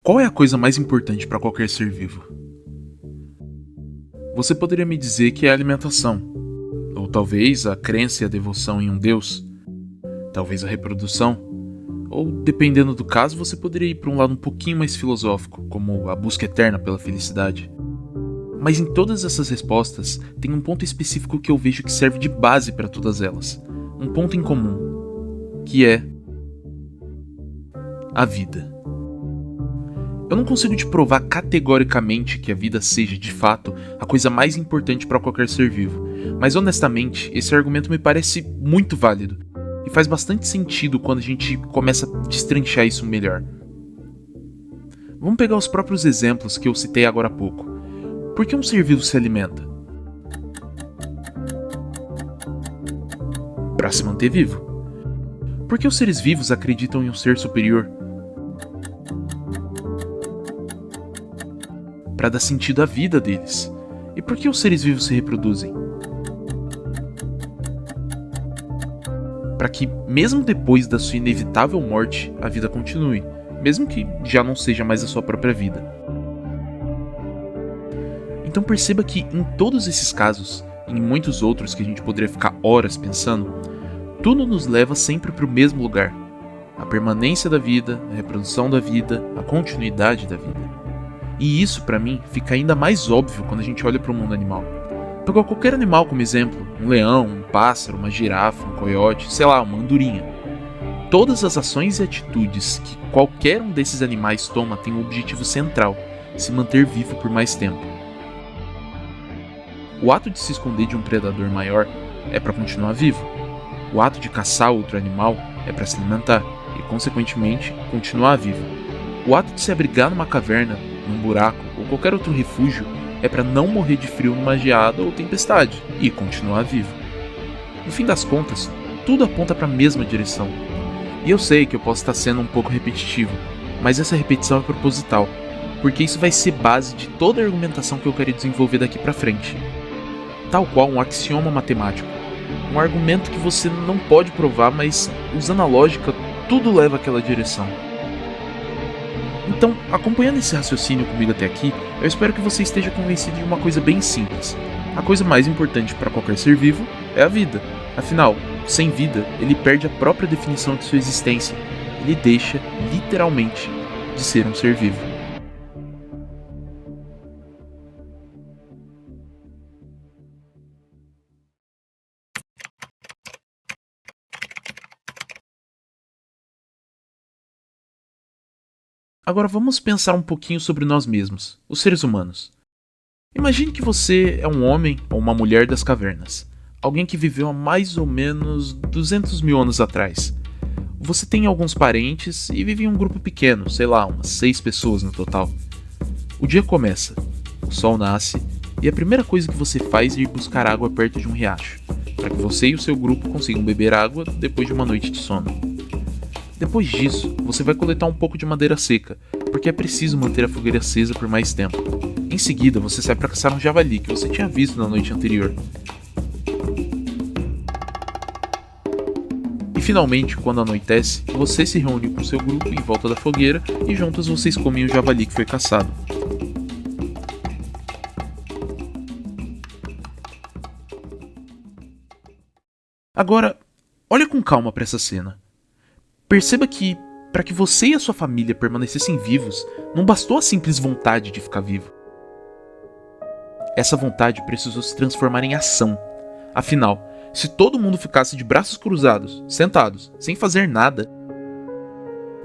Qual é a coisa mais importante para qualquer ser vivo? Você poderia me dizer que é a alimentação, ou talvez a crença e a devoção em um Deus, talvez a reprodução, ou dependendo do caso, você poderia ir para um lado um pouquinho mais filosófico, como a busca eterna pela felicidade. Mas em todas essas respostas, tem um ponto específico que eu vejo que serve de base para todas elas, um ponto em comum, que é a vida. Eu não consigo te provar categoricamente que a vida seja, de fato, a coisa mais importante para qualquer ser vivo, mas honestamente, esse argumento me parece muito válido e faz bastante sentido quando a gente começa a destrinchar isso melhor. Vamos pegar os próprios exemplos que eu citei agora há pouco. Por que um ser vivo se alimenta? Para se manter vivo. Por que os seres vivos acreditam em um ser superior? Para dar sentido à vida deles. E por que os seres vivos se reproduzem? Para que, mesmo depois da sua inevitável morte, a vida continue, mesmo que já não seja mais a sua própria vida. Então perceba que em todos esses casos, e em muitos outros que a gente poderia ficar horas pensando, tudo nos leva sempre para o mesmo lugar: a permanência da vida, a reprodução da vida, a continuidade da vida. E isso, pra mim, fica ainda mais óbvio quando a gente olha para o mundo animal. Pega qualquer animal como exemplo, um leão, um pássaro, uma girafa, um coiote, sei lá, uma andorinha. Todas as ações e atitudes que qualquer um desses animais toma tem um objetivo central: se manter vivo por mais tempo. O ato de se esconder de um predador maior é para continuar vivo. O ato de caçar outro animal é para se alimentar e, consequentemente, continuar vivo. O ato de se abrigar numa caverna, num buraco ou qualquer outro refúgio é para não morrer de frio numa geada ou tempestade e continuar vivo. No fim das contas, tudo aponta para a mesma direção. E eu sei que eu posso estar sendo um pouco repetitivo, mas essa repetição é proposital, porque isso vai ser base de toda a argumentação que eu quero desenvolver daqui para frente. Tal qual um axioma matemático, um argumento que você não pode provar, mas usando a lógica, tudo leva àquela direção. Então, acompanhando esse raciocínio comigo até aqui, eu espero que você esteja convencido de uma coisa bem simples. A coisa mais importante para qualquer ser vivo é a vida. Afinal, sem vida, ele perde a própria definição de sua existência. Ele deixa, literalmente, de ser um ser vivo. Agora vamos pensar um pouquinho sobre nós mesmos, os seres humanos. Imagine que você é um homem ou uma mulher das cavernas, alguém que viveu há mais ou menos 200 mil anos atrás. Você tem alguns parentes e vive em um grupo pequeno, sei lá, umas 6 pessoas no total. O dia começa, o sol nasce e a primeira coisa que você faz é ir buscar água perto de um riacho, para que você e o seu grupo consigam beber água depois de uma noite de sono. Depois disso, você vai coletar um pouco de madeira seca, porque é preciso manter a fogueira acesa por mais tempo. Em seguida, você sai para caçar um javali que você tinha visto na noite anterior. E finalmente, quando anoitece, você se reúne com seu grupo em volta da fogueira e juntos vocês comem o javali que foi caçado. Agora, olha com calma para essa cena. Perceba que, para que você e a sua família permanecessem vivos, não bastou a simples vontade de ficar vivo. Essa vontade precisou se transformar em ação. Afinal, se todo mundo ficasse de braços cruzados, sentados, sem fazer nada,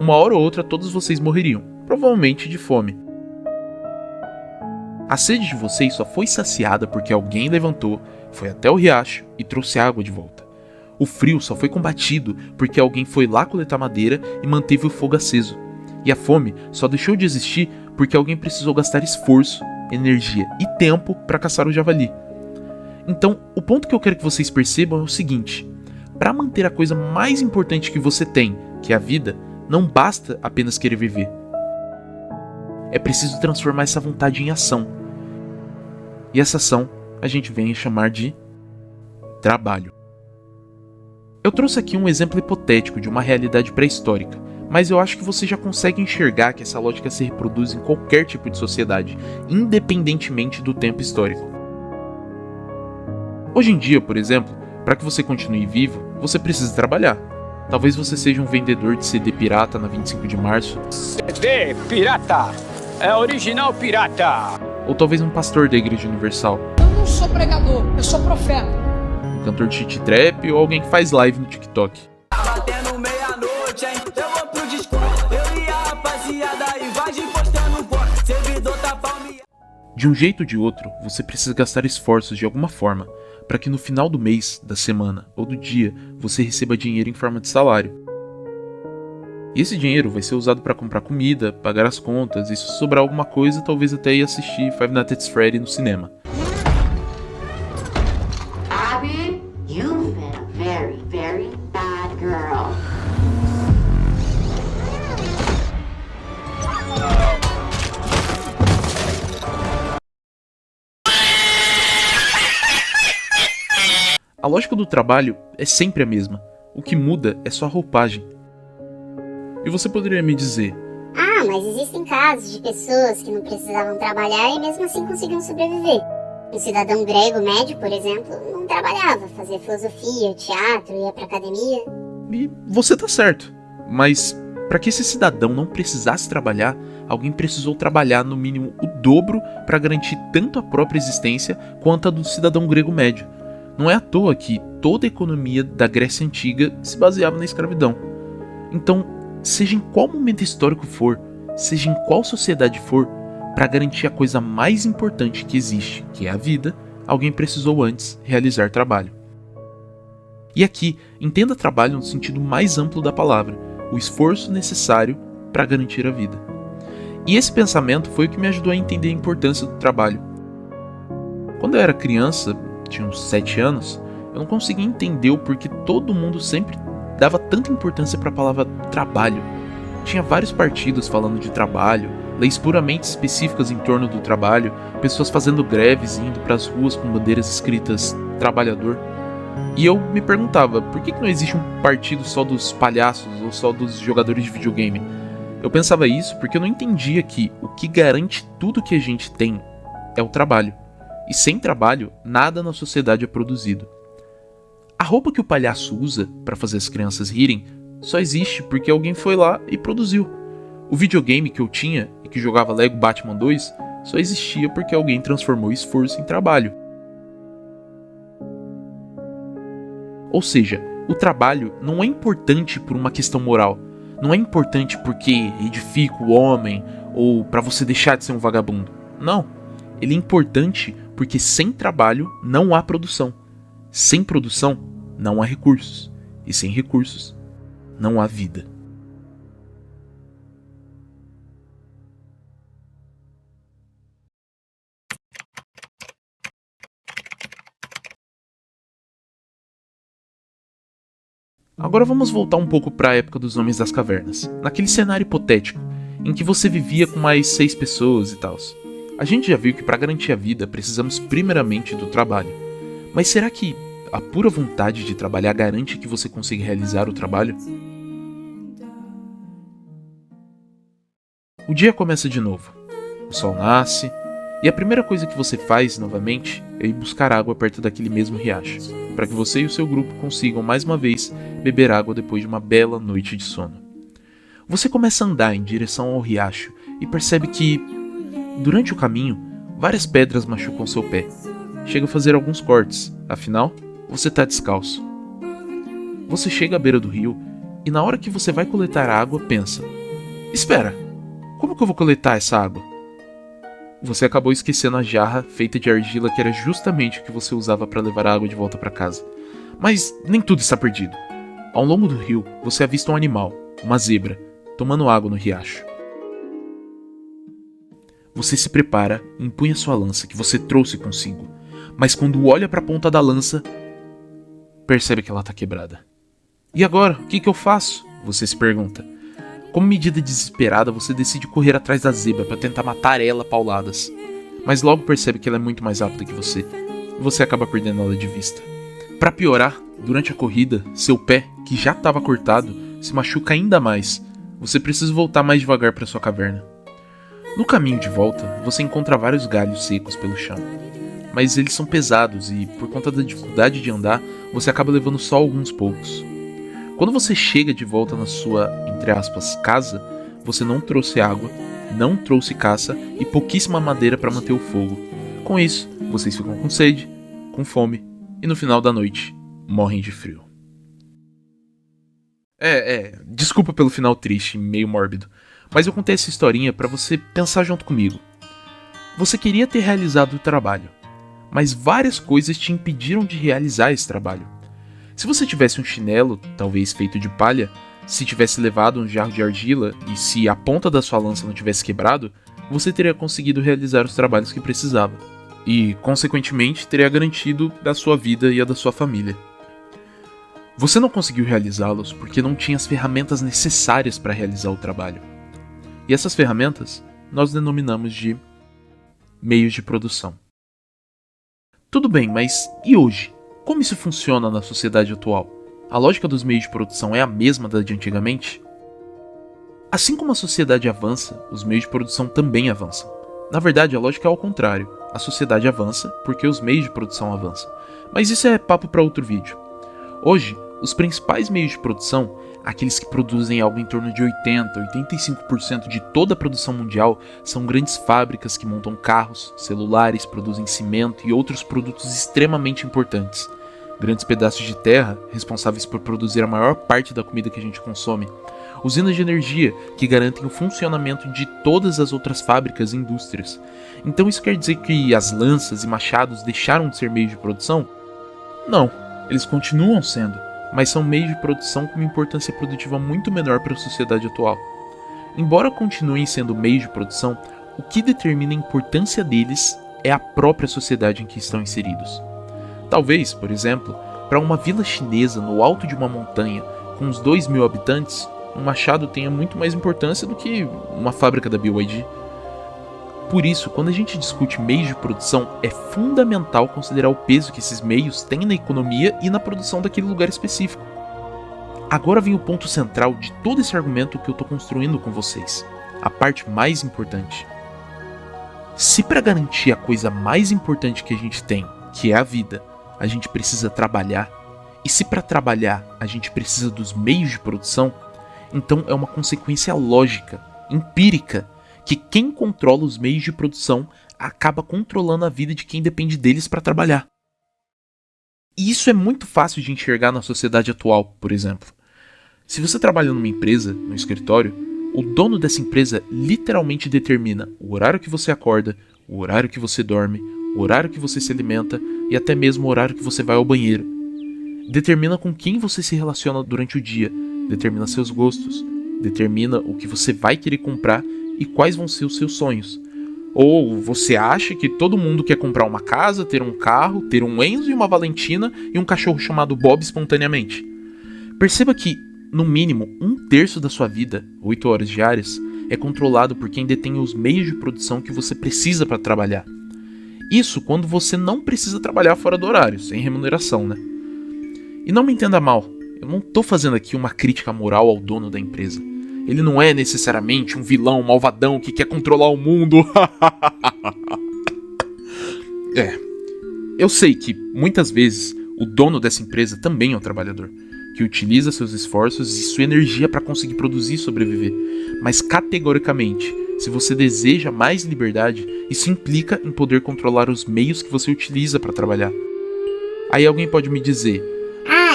uma hora ou outra todos vocês morreriam, provavelmente de fome. A sede de vocês só foi saciada porque alguém levantou, foi até o riacho e trouxe água de volta. O frio só foi combatido porque alguém foi lá coletar madeira e manteve o fogo aceso. E a fome só deixou de existir porque alguém precisou gastar esforço, energia e tempo para caçar o javali. Então, o ponto que eu quero que vocês percebam é o seguinte: para manter a coisa mais importante que você tem, que é a vida, não basta apenas querer viver. É preciso transformar essa vontade em ação. E essa ação a gente vem a chamar de trabalho. Eu trouxe aqui um exemplo hipotético de uma realidade pré-histórica, mas eu acho que você já consegue enxergar que essa lógica se reproduz em qualquer tipo de sociedade, independentemente do tempo histórico. Hoje em dia, por exemplo, para que você continue vivo, você precisa trabalhar. Talvez você seja um vendedor de CD pirata na 25 de março. CD pirata! É original pirata! Ou talvez um pastor da Igreja Universal. Eu não sou pregador, eu sou profeta. Um cantor de cheat trap ou alguém que faz live no TikTok. Tá batendo meia-noite, hein? Eu vou pro Discord. Eu e a rapaziada e vai postando pó. Servidor tá palmeando. De um jeito ou de outro, você precisa gastar esforços de alguma forma para que no final do mês, da semana ou do dia você receba dinheiro em forma de salário. E esse dinheiro vai ser usado para comprar comida, pagar as contas e se sobrar alguma coisa, talvez até ir assistir Five Nights at Freddy no cinema. Abby, you've been a very, very bad girl. A lógica do trabalho é sempre a mesma. O que muda é só a roupagem. E você poderia me dizer: Ah, mas existem casos de pessoas que não precisavam trabalhar e mesmo assim conseguiam sobreviver. Um cidadão grego médio, por exemplo, não trabalhava, fazia filosofia, teatro, ia pra academia. e você tá certo. Mas para que esse cidadão não precisasse trabalhar, alguém precisou trabalhar no mínimo o dobro para garantir tanto a própria existência quanto a do cidadão grego médio. Não é à toa que toda a economia da Grécia Antiga se baseava na escravidão. Então, seja em qual momento histórico for, seja em qual sociedade for, para garantir a coisa mais importante que existe, que é a vida, alguém precisou antes realizar trabalho. E aqui, entenda trabalho no sentido mais amplo da palavra, o esforço necessário para garantir a vida. E esse pensamento foi o que me ajudou a entender a importância do trabalho. Quando eu era criança, tinha uns 7 anos, eu não conseguia entender o porquê todo mundo sempre dava tanta importância para a palavra trabalho. Tinha vários partidos falando de trabalho, leis puramente específicas em torno do trabalho, pessoas fazendo greves e indo para as ruas com bandeiras escritas trabalhador. E eu me perguntava, por que não existe um partido só dos palhaços ou só dos jogadores de videogame? Eu pensava isso porque eu não entendia que o que garante tudo que a gente tem é o trabalho. E sem trabalho, nada na sociedade é produzido. A roupa que o palhaço usa para fazer as crianças rirem só existe porque alguém foi lá e produziu. O videogame que eu tinha e que jogava Lego Batman 2 só existia porque alguém transformou esforço em trabalho. Ou seja, o trabalho não é importante por uma questão moral. Não é importante porque edifica o homem ou para você deixar de ser um vagabundo. Não. Ele é importante porque sem trabalho não há produção. Sem produção não há recursos. E sem recursos não há vida. Agora vamos voltar um pouco para a época dos Homens das Cavernas. Naquele cenário hipotético, em que você vivia com mais 6 pessoas e tal. A gente já viu que para garantir a vida precisamos primeiramente do trabalho. Mas será que a pura vontade de trabalhar garante que você consiga realizar o trabalho? O dia começa de novo. O sol nasce, e a primeira coisa que você faz, novamente, é ir buscar água perto daquele mesmo riacho, para que você e o seu grupo consigam, mais uma vez, beber água depois de uma bela noite de sono. Você começa a andar em direção ao riacho e percebe que, durante o caminho, várias pedras machucam seu pé. Chega a fazer alguns cortes, afinal, você está descalço. Você chega à beira do rio e na hora que você vai coletar a água, pensa: espera, como que eu vou coletar essa água? Você acabou esquecendo a jarra feita de argila que era justamente o que você usava para levar a água de volta para casa. Mas nem tudo está perdido. Ao longo do rio, você avista um animal, uma zebra, tomando água no riacho. Você se prepara e empunha sua lança que você trouxe consigo, mas quando olha para a ponta da lança, percebe que ela está quebrada. E agora, o que eu faço? Você se pergunta. Como medida desesperada, você decide correr atrás da zebra para tentar matar ela a pauladas. Mas logo percebe que ela é muito mais rápida que você, e você acaba perdendo ela de vista. Para piorar, durante a corrida, seu pé, que já estava cortado, se machuca ainda mais, você precisa voltar mais devagar para sua caverna. No caminho de volta, você encontra vários galhos secos pelo chão, mas eles são pesados e, por conta da dificuldade de andar, você acaba levando só alguns poucos. Quando você chega de volta na sua, entre aspas, casa, você não trouxe água, não trouxe caça e pouquíssima madeira para manter o fogo. Com isso, vocês ficam com sede, com fome e no final da noite, morrem de frio. Desculpa pelo final triste, meio mórbido, mas eu contei essa historinha para você pensar junto comigo. Você queria ter realizado o trabalho, mas várias coisas te impediram de realizar esse trabalho. Se você tivesse um chinelo, talvez feito de palha, se tivesse levado um jarro de argila e se a ponta da sua lança não tivesse quebrado, você teria conseguido realizar os trabalhos que precisava. E, consequentemente, teria garantido a sua vida e a da sua família. Você não conseguiu realizá-los porque não tinha as ferramentas necessárias para realizar o trabalho. E essas ferramentas nós denominamos de meios de produção. Tudo bem, mas e hoje? Como isso funciona na sociedade atual? A lógica dos meios de produção é a mesma da de antigamente? Assim como a sociedade avança, os meios de produção também avançam. Na verdade, a lógica é ao contrário. A sociedade avança porque os meios de produção avançam. Mas isso é papo para outro vídeo. Hoje, os principais meios de produção, aqueles que produzem algo em torno de 80-85% de toda a produção mundial, são grandes fábricas que montam carros, celulares, produzem cimento e outros produtos extremamente importantes. Grandes pedaços de terra, responsáveis por produzir a maior parte da comida que a gente consome. Usinas de energia, que garantem o funcionamento de todas as outras fábricas e indústrias. Então isso quer dizer que as lanças e machados deixaram de ser meios de produção? Não, eles continuam sendo, mas são meios de produção com uma importância produtiva muito menor para a sociedade atual. Embora continuem sendo meios de produção, o que determina a importância deles é a própria sociedade em que estão inseridos. Talvez, por exemplo, para uma vila chinesa no alto de uma montanha com uns 2.000 habitantes, um machado tenha muito mais importância do que uma fábrica da BYD. Por isso, quando a gente discute meios de produção, é fundamental considerar o peso que esses meios têm na economia e na produção daquele lugar específico. Agora vem o ponto central de todo esse argumento que eu estou construindo com vocês, a parte mais importante. Se para garantir a coisa mais importante que a gente tem, que é a vida, a gente precisa trabalhar, e se para trabalhar a gente precisa dos meios de produção, então é uma consequência lógica, empírica, que quem controla os meios de produção acaba controlando a vida de quem depende deles para trabalhar. E isso é muito fácil de enxergar na sociedade atual, por exemplo. Se você trabalha numa empresa, no escritório, o dono dessa empresa literalmente determina o horário que você acorda, o horário que você dorme, o horário que você se alimenta e até mesmo o horário que você vai ao banheiro. Determina com quem você se relaciona durante o dia, determina seus gostos, determina o que você vai querer comprar e quais vão ser os seus sonhos. Ou você acha que todo mundo quer comprar uma casa, ter um carro, ter um Enzo e uma Valentina e um cachorro chamado Bob espontaneamente. Perceba que, no mínimo, 1/3 da sua vida, 8 horas diárias, é controlado por quem detém os meios de produção que você precisa para trabalhar. Isso quando você não precisa trabalhar fora do horário, sem remuneração, né? E não me entenda mal, eu não estou fazendo aqui uma crítica moral ao dono da empresa. Ele não é necessariamente um vilão, um malvadão que quer controlar o mundo. Eu sei que, muitas vezes, o dono dessa empresa também é um trabalhador, que utiliza seus esforços e sua energia para conseguir produzir e sobreviver. Mas, categoricamente, se você deseja mais liberdade, isso implica em poder controlar os meios que você utiliza para trabalhar. Aí alguém pode me dizer: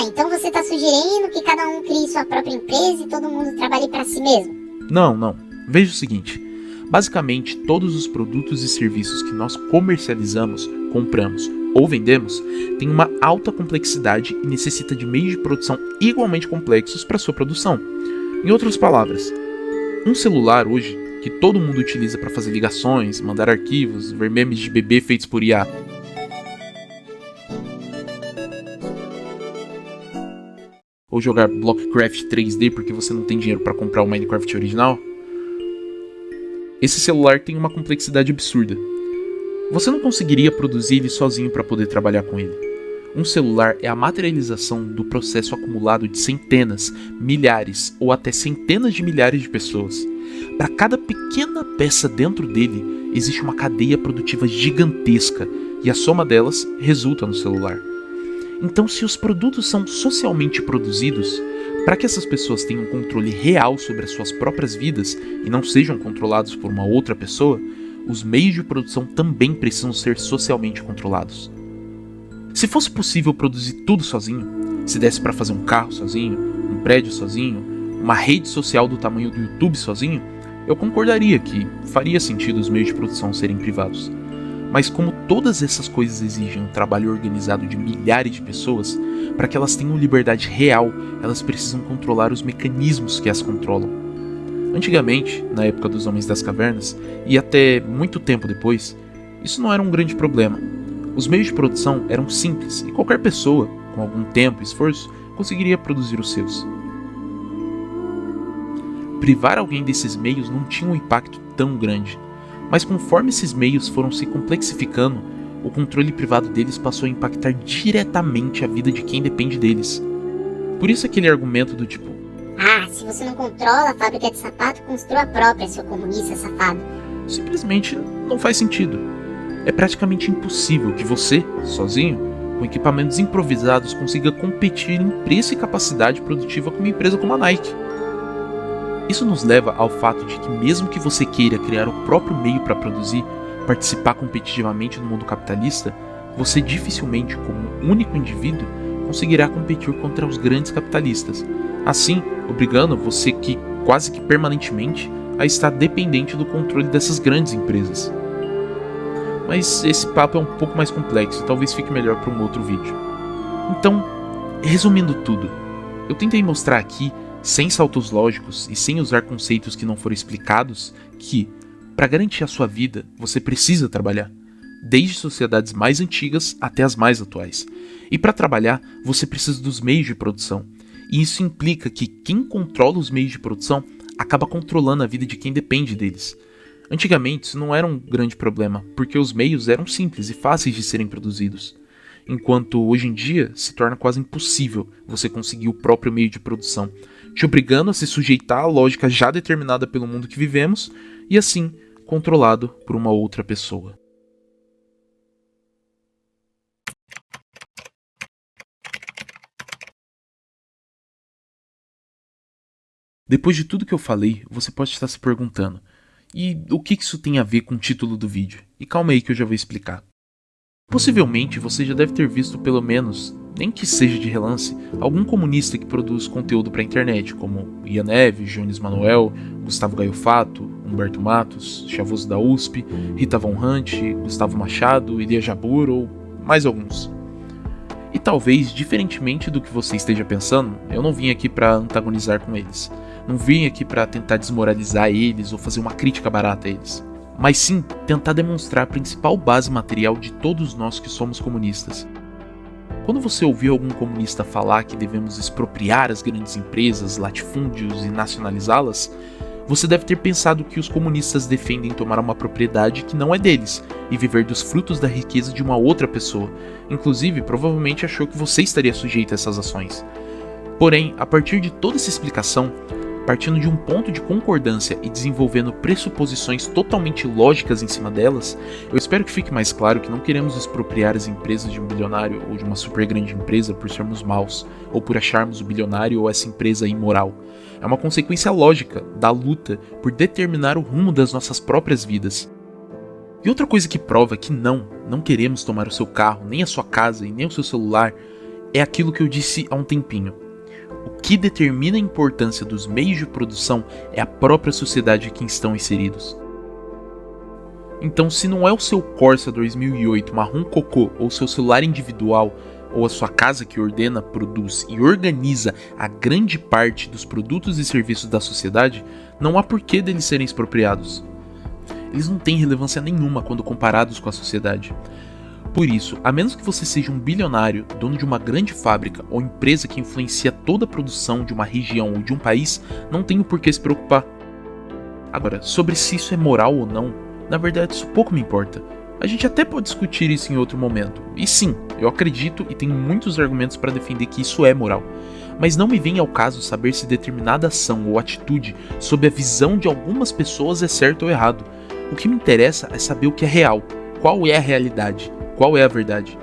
então você tá sugerindo que cada um crie sua própria empresa e todo mundo trabalhe para si mesmo? Não. Veja o seguinte. Basicamente, todos os produtos e serviços que nós comercializamos, compramos ou vendemos têm uma alta complexidade e necessita de meios de produção igualmente complexos para sua produção. Em outras palavras, um celular hoje, que todo mundo utiliza para fazer ligações, mandar arquivos, ver memes de bebê feitos por IA, ou jogar Blockcraft 3D porque você não tem dinheiro para comprar o Minecraft original, esse celular tem uma complexidade absurda. Você não conseguiria produzir ele sozinho para poder trabalhar com ele. Um celular é a materialização do processo acumulado de centenas, milhares ou até centenas de milhares de pessoas. Para cada pequena peça dentro dele, existe uma cadeia produtiva gigantesca e a soma delas resulta no celular. Então, se os produtos são socialmente produzidos, para que essas pessoas tenham controle real sobre as suas próprias vidas e não sejam controlados por uma outra pessoa, os meios de produção também precisam ser socialmente controlados. Se fosse possível produzir tudo sozinho, se desse para fazer um carro sozinho, um prédio sozinho, uma rede social do tamanho do YouTube sozinho, eu concordaria que faria sentido os meios de produção serem privados. Mas como todas essas coisas exigem um trabalho organizado de milhares de pessoas, para que elas tenham liberdade real, elas precisam controlar os mecanismos que as controlam. Antigamente, na época dos Homens das Cavernas, e até muito tempo depois, isso não era um grande problema. Os meios de produção eram simples e qualquer pessoa, com algum tempo e esforço, conseguiria produzir os seus. Privar alguém desses meios não tinha um impacto tão grande, mas conforme esses meios foram se complexificando, o controle privado deles passou a impactar diretamente a vida de quem depende deles. Por isso aquele argumento do tipo: ah, se você não controla a fábrica de sapato, construa a própria, seu comunista safado. Simplesmente não faz sentido. É praticamente impossível que você, sozinho, com equipamentos improvisados, consiga competir em preço e capacidade produtiva com uma empresa como a Nike. Isso nos leva ao fato de que mesmo que você queira criar o próprio meio para produzir, participar competitivamente no mundo capitalista, você dificilmente, como único indivíduo, conseguirá competir contra os grandes capitalistas, assim obrigando você que quase que permanentemente a estar dependente do controle dessas grandes empresas. Mas esse papo é um pouco mais complexo e talvez fique melhor para um outro vídeo. Então, resumindo tudo, eu tentei mostrar aqui, sem saltos lógicos e sem usar conceitos que não foram explicados, que, para garantir a sua vida, você precisa trabalhar, desde sociedades mais antigas até as mais atuais. E para trabalhar, você precisa dos meios de produção. E isso implica que quem controla os meios de produção acaba controlando a vida de quem depende deles. Antigamente, isso não era um grande problema, porque os meios eram simples e fáceis de serem produzidos. Enquanto hoje em dia se torna quase impossível você conseguir o próprio meio de produção, te obrigando a se sujeitar à lógica já determinada pelo mundo que vivemos e assim controlado por uma outra pessoa. Depois de tudo que eu falei, você pode estar se perguntando: e o que isso tem a ver com o título do vídeo? E calma aí que eu já vou explicar. Possivelmente você já deve ter visto pelo menos, nem que seja de relance, algum comunista que produz conteúdo para a internet, como Ian Neves, Jones Manuel, Gustavo Gaio Fato, Humberto Matos, Chavoso da USP, Rita Von Hunt, Gustavo Machado, Elia Jabur ou mais alguns. E talvez, diferentemente do que você esteja pensando, eu não vim aqui para antagonizar com eles. Não vim aqui para tentar desmoralizar eles ou fazer uma crítica barata a eles. Mas sim tentar demonstrar a principal base material de todos nós que somos comunistas. Quando você ouvir algum comunista falar que devemos expropriar as grandes empresas, latifúndios e nacionalizá-las, você deve ter pensado que os comunistas defendem tomar uma propriedade que não é deles e viver dos frutos da riqueza de uma outra pessoa. Inclusive, provavelmente achou que você estaria sujeito a essas ações. Porém, a partir de toda essa explicação, partindo de um ponto de concordância e desenvolvendo pressuposições totalmente lógicas em cima delas, eu espero que fique mais claro que não queremos expropriar as empresas de um bilionário ou de uma super grande empresa por sermos maus, ou por acharmos o bilionário ou essa empresa imoral. É uma consequência lógica da luta por determinar o rumo das nossas próprias vidas. E outra coisa que prova que não queremos tomar o seu carro, nem a sua casa e nem o seu celular, é aquilo que eu disse há um tempinho. O que determina a importância dos meios de produção é a própria sociedade em que estão inseridos. Então, se não é o seu Corsa 2008 marrom cocô ou seu celular individual ou a sua casa que ordena, produz e organiza a grande parte dos produtos e serviços da sociedade, não há porquê deles serem expropriados. Eles não têm relevância nenhuma quando comparados com a sociedade. Por isso, a menos que você seja um bilionário, dono de uma grande fábrica ou empresa que influencia toda a produção de uma região ou de um país, não tenho por que se preocupar. Agora, sobre se isso é moral ou não, na verdade isso pouco me importa. A gente até pode discutir isso em outro momento. E sim, Eu acredito e tenho muitos argumentos para defender que isso é moral, mas não me vem ao caso saber se determinada ação ou atitude, sob a visão de algumas pessoas, é certo ou errado. O que me interessa é saber o que é real, qual é a realidade, qual é a verdade.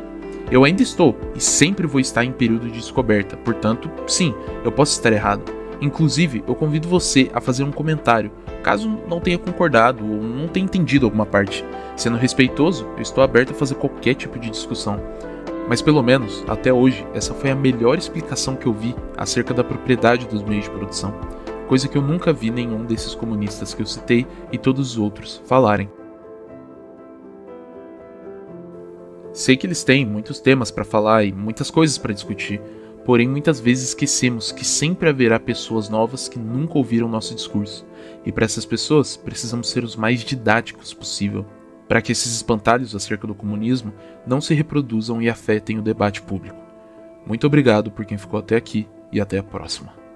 Eu ainda estou e sempre vou estar em período de descoberta, portanto, sim, eu posso estar errado. Inclusive, eu convido você a fazer um comentário, caso não tenha concordado ou não tenha entendido alguma parte. Sendo respeitoso, eu estou aberto a fazer qualquer tipo de discussão. Mas pelo menos, até hoje, essa foi a melhor explicação que eu vi acerca da propriedade dos meios de produção, coisa que eu nunca vi nenhum desses comunistas que eu citei e todos os outros falarem. Sei que eles têm muitos temas para falar e muitas coisas para discutir, porém muitas vezes esquecemos que sempre haverá pessoas novas que nunca ouviram nosso discurso, e para essas pessoas precisamos ser os mais didáticos possível, para que esses espantalhos acerca do comunismo não se reproduzam e afetem o debate público. Muito obrigado por quem ficou até aqui e até a próxima.